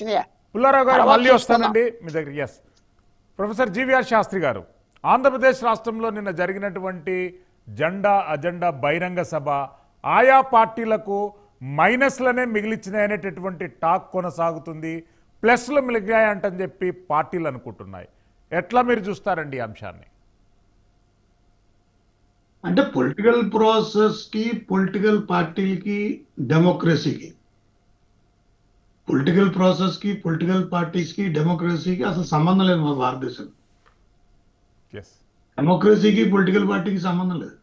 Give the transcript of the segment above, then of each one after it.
పుల్లారావు గారు తర్వాత మళ్ళీ చూసుకుందాం. వస్తానండి మీ దగ్గర. ఎస్, ప్రొఫెసర్ జీవీఆర్ శాస్త్రి గారు, ఆంధ్రప్రదేశ్ రాష్ట్రంలో నిన్న జరిగినటువంటి జెండా అజెండా బహిరంగ సభ ఆయా పార్టీలకు మైనస్లనే మిగిలిచ్చినాయనేటటువంటి టాక్ కొనసాగుతుంది. ప్లస్లు మిగిలాయంటని చెప్పి పార్టీలు అనుకుంటున్నాయి. ఎట్లా మీరు చూస్తారండి ఈ అంశాన్ని? అంటే పొలిటికల్ ప్రాసెస్ కి పొలిటికల్ పార్టీలకి డెమోక్రసీకి పొలిటికల్ ప్రాసెస్ కి పొలిటికల్ పార్టీస్ కి డెమోక్రసీకి అసలు సంబంధం లేదు మన భారతదేశం. ఎస్, డెమోక్రసీకి పొలిటికల్ పార్టీకి సంబంధం లేదు.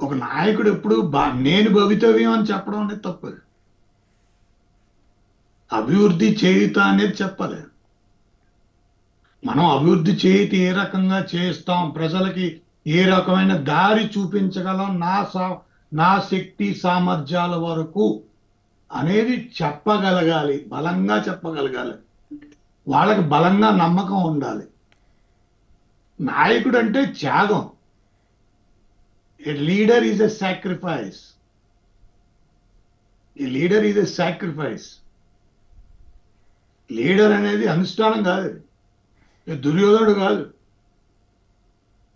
ఒక నాయకుడు ఎప్పుడు నేను భవితవ్యం అని చెప్పడం అనేది తప్పు. అభివృద్ధి చేయుత అనేది చెప్పాలి. మనం అభివృద్ధి చేయుత ఏ రకంగా చేస్తాం, ప్రజలకి ఏ రకమైన దారి చూపించగలం నా శక్తి సామర్థ్యాల వరకు అనేది చెప్పగలగాలి, బలంగా చెప్పగలగాలి. వాళ్ళకి బలంగా నమ్మకం ఉండాలి. నాయకుడు అంటే త్యాగం. A leader is a sacrifice. A leader is a sacrifice. Leader అనేది అనుష్ఠానం కాదు. దుర్యోధనుడు కాదు.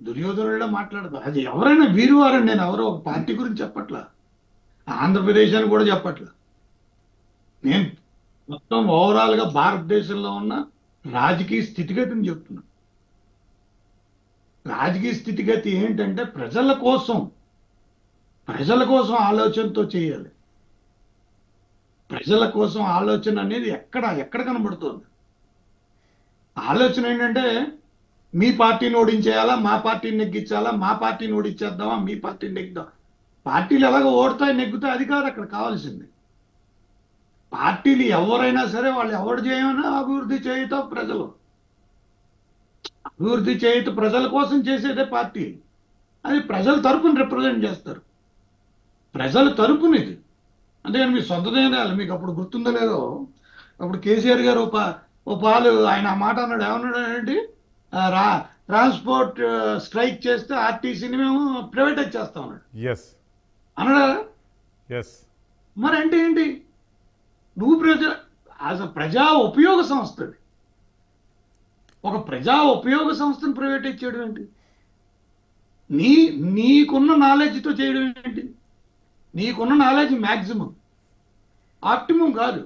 దుర్యోధనుడిలో మాట్లాడదు. అది ఎవరైనా వీరు వారని నేను ఎవరో ఒక పార్టీ గురించి చెప్పట్లా, ఆంధ్రప్రదేశ్ అని కూడా చెప్పట్లా. నేను మొత్తం ఓవరాల్ గా భారతదేశంలో ఉన్న రాజకీయ స్థితిగతిని చెప్తున్నా. రాజకీయ స్థితిగతి ఏంటంటే ప్రజల కోసం ఆలోచనతో చేయాలి. ప్రజల కోసం ఆలోచన అనేది ఎక్కడ కనబడుతుంది. ఆలోచన ఏంటంటే మీ పార్టీని ఓడించేయాలా, మా పార్టీని నెగ్గించాలా, మా పార్టీని ఓడించేద్దామా, మీ పార్టీని నెగ్గుదాం. పార్టీలు ఎలాగో ఓడతాయి నెగ్గుతాయి, అది కాదు అక్కడ కావాల్సింది. పార్టీలు ఎవరైనా సరే వాళ్ళు ఎవరు చేయమన్నా అభివృద్ధి చేయుతో ప్రజలు, అభివృద్ధి చేయుత ప్రజల కోసం చేసేదే పార్టీ. అది ప్రజల తరపున రిప్రజెంట్ చేస్తారు. ప్రజల తరపున ఇది. అంతేగాని మీ సొంత నిర్ణయాలు. మీకు అప్పుడు గుర్తుందో లేదో, అప్పుడు కేసీఆర్ గారు ఓ పాలు ఆయన ఆ మాట అన్నాడు. ఏమన్నాడు ఏంటి, ట్రాన్స్పోర్ట్ స్ట్రైక్ చేస్తే ఆర్టీసీని మేము ప్రైవేటైజ్ చేస్తా ఉన్నాడు అన్నాడా? మరి అంటే ఏంటి? నువ్వు ప్రజా ఉపయోగ సంస్థది. ఒక ప్రజా ఉపయోగ సంస్థను ప్రైవేటైజ్ చేయడం ఏంటి? నీకున్న నాలెడ్జ్తో చేయడం ఏంటి? నీకున్న నాలెడ్జ్ మ్యాక్సిమం, ఆప్టిమం కాదు.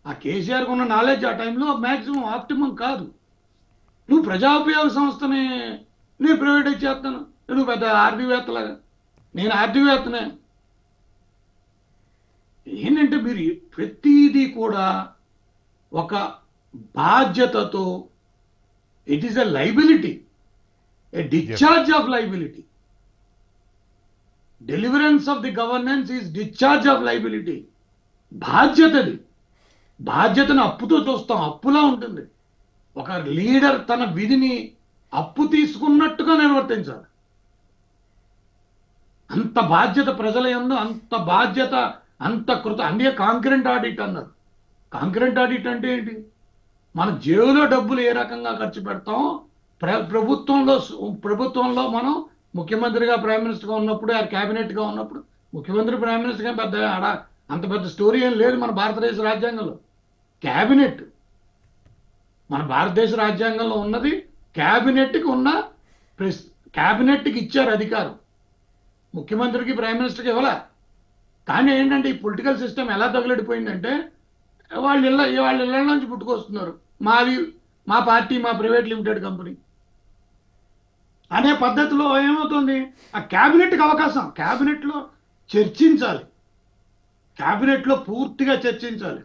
ఆ కేసీఆర్కి ఉన్న నాలెడ్జ్ ఆ టైంలో మ్యాక్సిమం, ఆప్టిమం కాదు. నువ్వు ప్రజా ఉపయోగ సంస్థని నేను ప్రైవేటైజ్ చేస్తాను. నువ్వు పెద్ద ఆర్థికవేత్తలాగా. నేను ఆర్థికవేత్తనే. ఏంటంటే మీరు ప్రతిదీ కూడా ఒక బాధ్యతతో, it is a liability, a discharge of liability. Deliverance of the governance is discharge of liability. బాధ్యతది. బాధ్యతను అప్పుతో చూస్తాం, అప్పులా ఉంటుంది. ఒక లీడర్ తన విధిని అప్పు తీసుకున్నట్టుగా నిర్వర్తించాలి. అంత బాధ్యత ప్రజల యందు, అంత బాధ్యత, అంత అందుకే కాంకరెంట్ ఆడిట్ అన్నారు. కాంకరెంట్ ఆడిట్ అంటే ఏంటి? మన జేబులో డబ్బులు ఏ రకంగా ఖర్చు పెడతాం, ప్రభుత్వంలో మనం ముఖ్యమంత్రిగా ప్రైమ్ మినిస్టర్గా ఉన్నప్పుడు, క్యాబినెట్గా ఉన్నప్పుడు, ముఖ్యమంత్రి ప్రైమ్ మినిస్టర్గా అంత పెద్ద స్టోరీ ఏం లేదు మన భారతదేశ రాజ్యాంగంలో. క్యాబినెట్ మన భారతదేశ రాజ్యాంగంలో ఉన్నది. క్యాబినెట్కి ఇచ్చారు అధికారం, ముఖ్యమంత్రికి ప్రైమ్ మినిస్టర్కి ఇవ్వలే. కానీ ఏంటంటే ఈ పొలిటికల్ సిస్టమ్ ఎలా తగులడిపోయిందంటే వాళ్ళ ఇళ్ళ నుంచి పుట్టుకొస్తున్నారు. మా పార్టీ, మా ప్రైవేట్ లిమిటెడ్ కంపెనీ అనే పద్ధతిలో ఏమవుతుంది, ఆ క్యాబినెట్కి అవకాశం, క్యాబినెట్లో చర్చించాలి, క్యాబినెట్లో పూర్తిగా చర్చించాలి,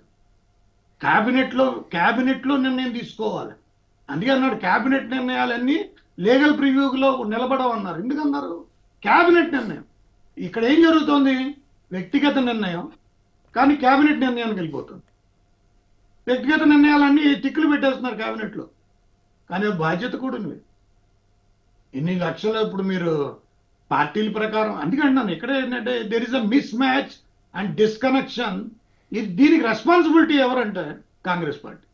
క్యాబినెట్లో నిర్ణయం తీసుకోవాలి. అందుకే అన్నాడు క్యాబినెట్ నిర్ణయాలన్నీ లీగల్ ప్రివ్యూలో నిలబడవన్నారు. ఎందుకన్నారు? క్యాబినెట్ నిర్ణయం. ఇక్కడ ఏం జరుగుతోంది? వ్యక్తిగత నిర్ణయం కానీ క్యాబినెట్ నిర్ణయానికి వెళ్ళిపోతుంది. వ్యక్తిగత నిర్ణయాలన్నీ టిక్కులు పెట్టేస్తున్నారు క్యాబినెట్లో. కానీ బాధ్యత కూడా ఉంది. ఎన్ని లక్షలు ఇప్పుడు మీరు పార్టీల ప్రకారం, అందుకంటున్నాను ఇక్కడ ఏంటంటే there is a miss match and disconnection. దీనికి రెస్పాన్సిబిలిటీ ఎవరంటే కాంగ్రెస్ పార్టీ.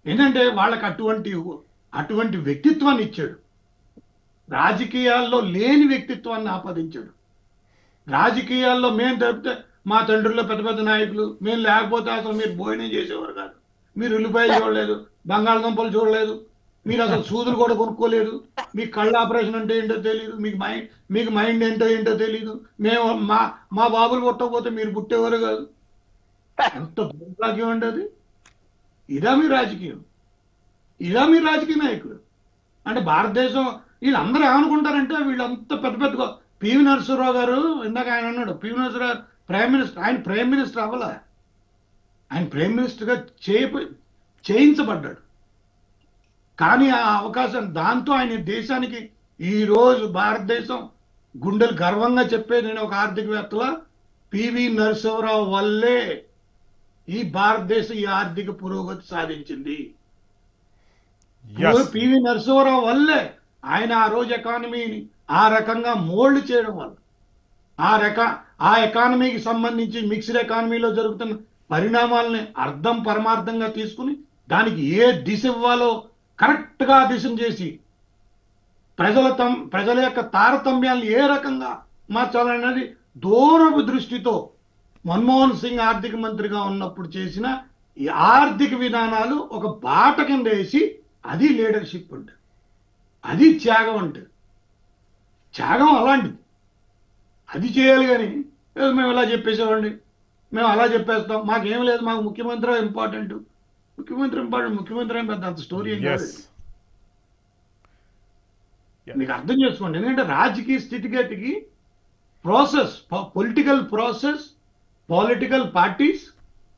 ఏంటంటే వాళ్ళకి అటువంటి వ్యక్తిత్వాన్ని ఇచ్చాడు, రాజకీయాల్లో లేని వ్యక్తిత్వాన్ని ఆపాదించాడు. రాజకీయాల్లో మేము తప్పితే మా తండ్రుల్లో పెద్ద పెద్ద నాయకులు, మేము లేకపోతే అసలు మీరు భోజనం చేసేవారు కాదు, మీరు ఉల్లిపాయలు చూడలేదు, బంగాళదుంపలు చూడలేదు, మీరు అసలు సూదులు కూడా కొనుక్కోలేదు, మీకు కళ్ళ ఆపరేషన్ అంటే ఏంటో తెలియదు, మీకు మైండ్ ఏంటో తెలియదు, మేము మా బాబులు పుట్టకపోతే మీరు పుట్టేవారు కాదు. ఎంత దుర్భాగ్యం అంటే అది. ఇదా మీ రాజకీయం? ఇదా మీ రాజకీయ నాయకుడు? అంటే భారతదేశం వీళ్ళందరూ ఏమనుకుంటారంటే వీళ్ళంతా పెద్ద పెద్ద పివి నరసింహరావు గారు ఇందాక ఆయన అన్నాడు, పివి నరసింహరావు గారు ప్రైమ్ మినిస్టర్. ఆయన ప్రైమ్ మినిస్టర్ అవ్వలే, ఆయన ప్రైమ్ మినిస్టర్గా చేయించబడ్డాడు. కానీ ఆ అవకాశం, దాంతో ఆయన దేశానికి ఈ రోజు భారతదేశం గుండెలు గర్వంగా చెప్పేది, నేను ఒక ఆర్థికవేత్తలా పివి నరసింహరావు వల్లే ఈ భారతదేశం ఈ ఆర్థిక పురోగతి సాధించింది. పివి నరసింహరావు వల్లే ఆయన ఆ రోజు ఎకానమీని ఆ రకంగా మోల్డ్ చేయడం వల్ల, ఆ ఎకానమీకి సంబంధించి మిక్స్డ్ ఎకానమీలో జరుగుతున్న పరిణామాలని అర్థం పరమార్థంగా తీసుకుని దానికి ఏ దిశ ఇవ్వాలో కరెక్ట్ గా దిశను చేసి ప్రజల యొక్క తారతమ్యాలను ఏ రకంగా మార్చాలనేది దూరపు దృష్టితో మన్మోహన్ సింగ్ ఆర్థిక మంత్రిగా ఉన్నప్పుడు చేసిన ఈ ఆర్థిక విధానాలు ఒక బాట కింద వేసి, అది లీడర్షిప్ అంటే, అది త్యాగం అంటే. త్యాగం అలాంటిది, అది చేయాలి. కానీ మేము ఇలా చెప్పేసామండి, మేము అలా చెప్పేస్తాం, మాకేం లేదు, మాకు ముఖ్యమంత్రి ఇంపార్టెంట్, ముఖ్యమంత్రి అని పెద్ద అంత స్టోరీ ఏం కాదు. మీకు అర్థం చేసుకోండి. ఎందుకంటే రాజకీయ స్థితిగతికి process, political process, political parties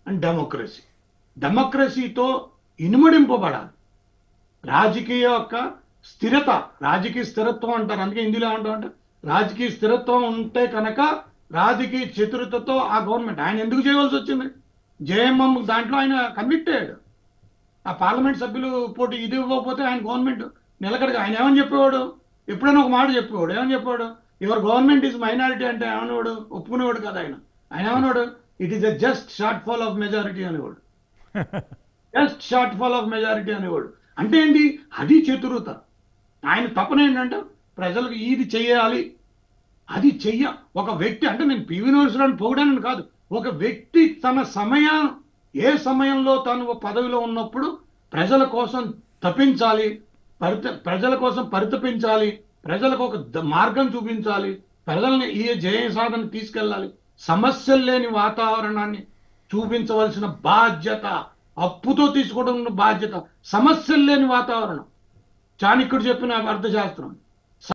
and డెమోక్రసీతో ఇనుమడింపబడాలి. రాజకీయ యొక్క స్థిరత, రాజకీయ స్థిరత్వం అంటారు, అందుకే హిందీలో ఏమంటామంటే రాజకీయ స్థిరత్వం ఉంటే కనుక రాజకీయ చతురతతో ఆ గవర్నమెంట్. ఆయన ఎందుకు చేయవలసి వచ్చింది? జేఎంఎం దాంట్లో ఆయన కన్విక్ట్ అయ్యాడు. ఆ పార్లమెంట్ సభ్యులు పోటీ ఇది ఇవ్వకపోతే ఆయన గవర్నమెంట్ నిలకడగా. ఆయన ఏమని చెప్పేవాడు? ఎప్పుడైనా ఒక మాట చెప్పేవాడు. ఏమని చెప్పాడు? యువర్ గవర్నమెంట్ ఈజ్ మైనారిటీ అంటే ఏమనేవాడు? ఒప్పుకునేవాడు కదా ఆయన. ఆయన ఏమన్నాడు? It is a just shortfall of majority అనేవాడు. Just shortfall of majority అనేవాడు. అంటే ఏంటి? అది చతురత. ఆయన తపన ఏంటంటే ప్రజలకు ఇది చెయ్యాలి, అది ఒక వ్యక్తి అంటే, నేను పివి నరసింహరావుని పొగడానని కాదు, ఒక వ్యక్తి తన ఏ సమయంలో తను పదవిలో ఉన్నప్పుడు ప్రజల కోసం తప్పించాలి, ప్రజల కోసం పరితపించాలి, ప్రజలకు ఒక మార్గం చూపించాలి, ప్రజల్ని ఈ జయ సాధన తీసుకెళ్ళాలి, సమస్యలు లేని వాతావరణాన్ని చూపించవలసిన బాధ్యత, అప్పుతో తీసుకోవడం బాధ్యత, సమస్యలు లేని వాతావరణం. చాణక్యుడు చెప్పిన అర్థశాస్త్రం.